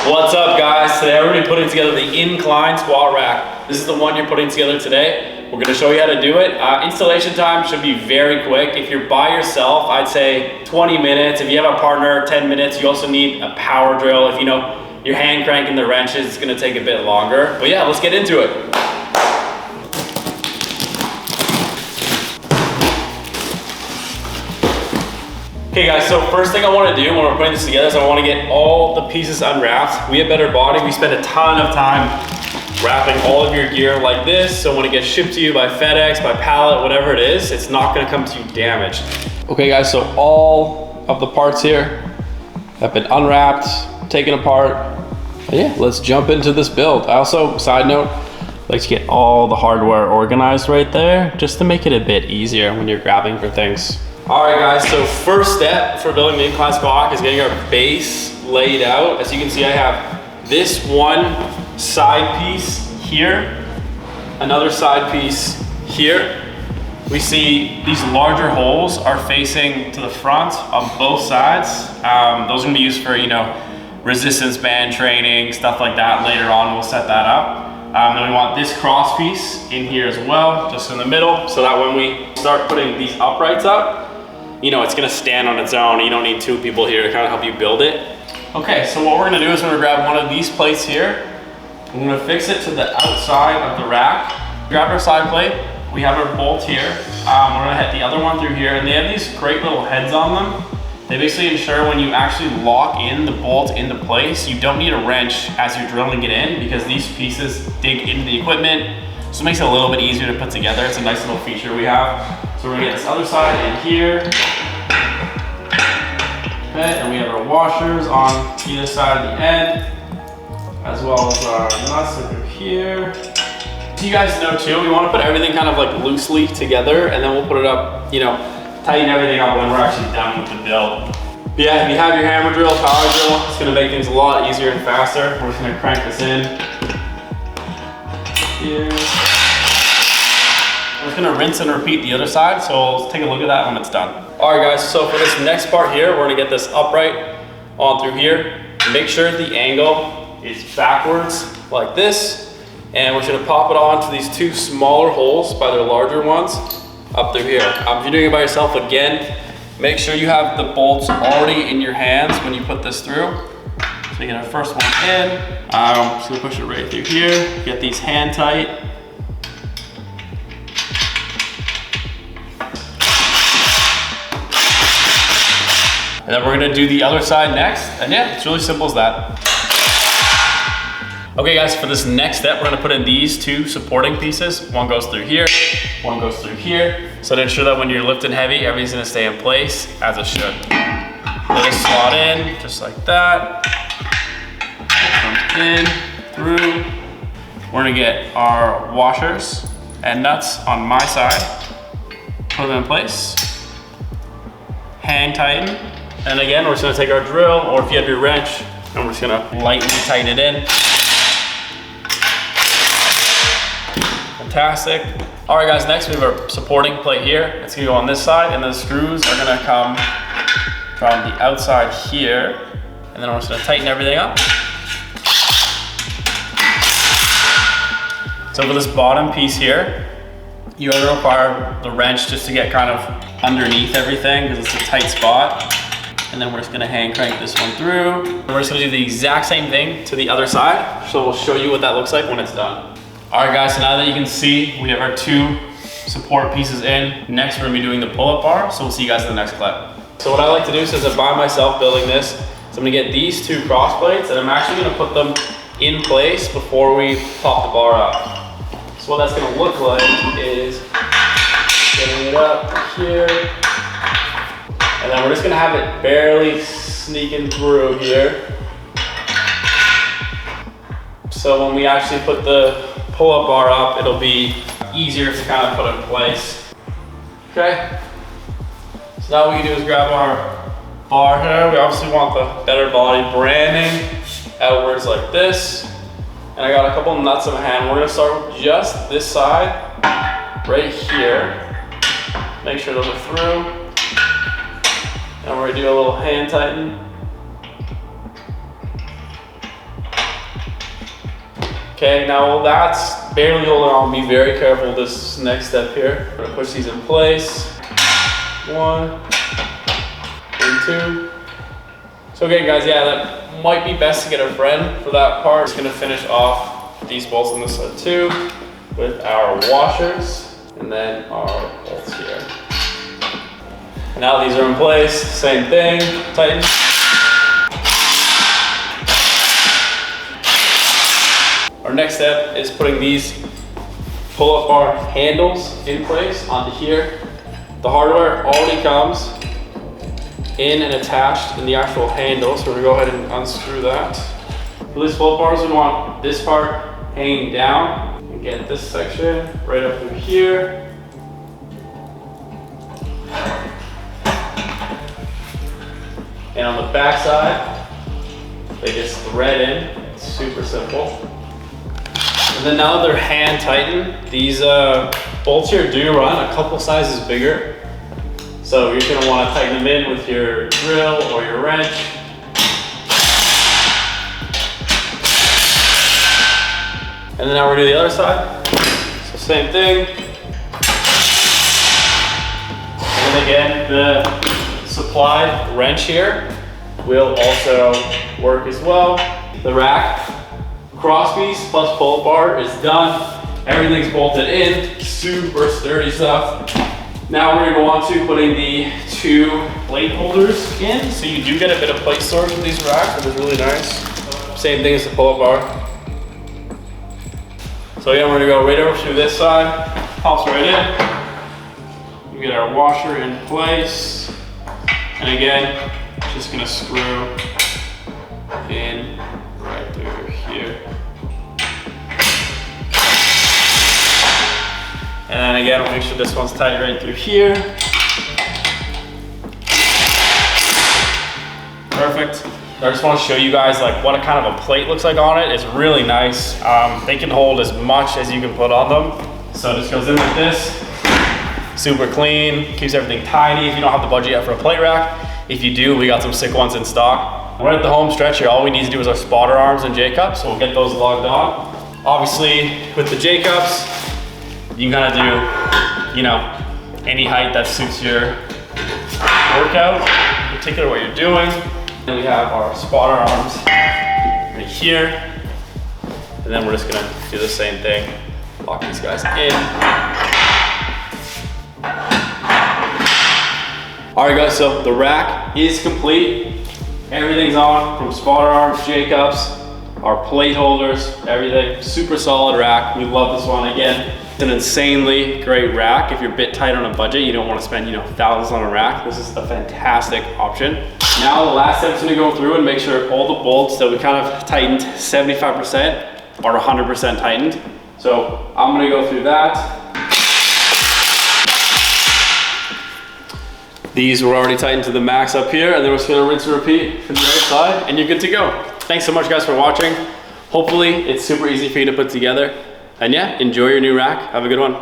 What's up, guys? Today we're going to be putting together the incline squat rack. This is the one you're putting together today. We're going to show you how to do it. Installation time should be very quick. If you're by yourself, I'd say 20 minutes. If you have a partner, 10 minutes. You also need a power drill. If you're hand cranking the wrenches, it's going to take a bit longer. But yeah, let's get into it. Okay guys, so first thing I want to do when we're putting this together is I want to get all the pieces unwrapped. We at Better Body, we spend a ton of time wrapping all of your gear like this, so when it gets shipped to you by FedEx, by pallet, whatever it is, it's not going to come to you damaged. Okay guys, so all of the parts here have been unwrapped, taken apart. Yeah, let's jump into this build. I also, side note, like to get all the hardware organized right there, just to make it a bit easier when you're grabbing for things. All right guys, so first step for building the incline squat is getting our base laid out. As you can see, I have this one side piece here, another side piece here. We see these larger holes are facing to the front on both sides. Those are gonna be used for, resistance band training, stuff like that. Later on, we'll set that up. Then we want this cross piece in here as well, just in the middle, so that when we start putting these uprights up, it's gonna stand on its own. You don't need two people here to kind of help you build it. Okay, so what we're gonna do is we're gonna grab one of these plates here. I'm gonna fix it to the outside of the rack. Grab our side plate. We have our bolt here. We're gonna hit the other one through here, and they have these great little heads on them. They basically ensure when you actually lock in the bolt into place, you don't need a wrench as you're drilling it in, because these pieces dig into the equipment. So it makes it a little bit easier to put together. It's a nice little feature we have. So we're gonna get this other side in here. Okay, and we have our washers on either side of the end, as well as our nuts over here. So you guys know too, we wanna put everything kind of like loosely together, and then we'll put it up, tighten everything up when we're actually done with the build. But yeah, if you have your hammer drill, power drill, it's gonna make things a lot easier and faster. We're just gonna crank this in. Here. I'm just gonna rinse and repeat the other side, so let's take a look at that when it's done. All right guys, so for this next part here, we're gonna get this upright on through here. Make sure the angle is backwards like this, and we're just gonna pop it on to these two smaller holes by their larger ones up through here. If you're doing it by yourself, again, make sure you have the bolts already in your hands when you put this through. So you get our first one in, just gonna push it right through here, get these hand tight. And then we're gonna do the other side next. And yeah, it's really simple as that. Okay guys, for this next step, we're gonna put in these two supporting pieces. One goes through here, one goes through here. So to ensure that when you're lifting heavy, everything's gonna stay in place as it should. Let it slot in, just like that. Comes in, through. We're gonna get our washers and nuts on my side. Put them in place. Hand tighten. And again, we're just gonna take our drill, or if you have your wrench, and we're just gonna lightly tighten it in. Fantastic. All right guys, next we have our supporting plate here. It's gonna go on this side, and the screws are gonna come from the outside here. And then we're just gonna tighten everything up. So for this bottom piece here, you are gonna require the wrench just to get kind of underneath everything, because it's a tight spot. And then we're just gonna hand crank this one through. And we're just gonna do the exact same thing to the other side. So we'll show you what that looks like when it's done. All right guys, so now that you can see, we have our two support pieces in. Next, we're gonna be doing the pull-up bar. So we'll see you guys in the next clip. So what I like to do, since I'm by myself building this, is I'm gonna get these two cross plates, and I'm actually gonna put them in place before we pop the bar up. So what that's gonna look like is getting it up here. And then we're just gonna have it barely sneaking through here. So when we actually put the pull-up bar up, it'll be easier to kind of put in place. Okay. So now what we do is grab our bar here. We obviously want the Better Body branding outwards like this. And I got a couple of nuts in my hand. We're gonna start with just this side right here. Make sure those are through. And we're gonna do a little hand tighten. Okay, now that's barely holding on. Be very careful this next step here. I'm gonna push these in place. 1 and 2. So again, guys, yeah, that might be best to get a friend for that part. Just gonna finish off these bolts on this side too with our washers and then our bolts here. Now these are in place, same thing, tighten. Our next step is putting these pull-up bar handles in place onto here. The hardware already comes in and attached in the actual handle, so we're gonna go ahead and unscrew that. For these pull-up bars, we want this part hanging down and get this section right up through here. And on the back side, they just thread in. It's super simple. And then now that they're hand tightened, these bolts here do run a couple sizes bigger. So you're gonna wanna tighten them in with your drill or your wrench. And then now we're gonna do the other side. So same thing. And then again, the supplied wrench here will also work as well. The rack crosspiece plus pull-up bar is done. Everything's bolted in, super sturdy stuff. Now we're gonna go on to putting the 2 plate holders in. So you do get a bit of plate storage with these racks, which is really nice. Same thing as the pull-up bar. So yeah, we're gonna go right over to this side, pops right in. We get our washer in place. And again, just gonna screw in right through here. And then again, we'll make sure this one's tight right through here. Perfect. I just want to show you guys like what a kind of a plate looks like on it. It's really nice. They can hold as much as you can put on them. So it just goes in like this. Super clean, keeps everything tidy if you don't have the budget yet for a plate rack. If you do, we got some sick ones in stock. We're at the home stretch here. All we need to do is our spotter arms and J-cups, so we'll get those logged on. Obviously, with the J-cups, you can kind of do, you know, any height that suits your workout, in particular what you're doing. Then we have our spotter arms right here. And then we're just gonna do the same thing. Lock these guys in. All right guys, so the rack is complete. Everything's on from spotter arms, J-cups, our plate holders, everything. Super solid rack. We love this one. Again, it's an insanely great rack. If you're a bit tight on a budget, you don't want to spend, thousands on a rack, this is a fantastic option. Now the last step is going to go through and make sure all the bolts that we kind of tightened 75% are 100% tightened. So I'm going to go through that. These were already tightened to the max up here, and then we're just gonna rinse and repeat from the other side, and you're good to go. Thanks so much guys for watching. Hopefully it's super easy for you to put together. And yeah, enjoy your new rack. Have a good one.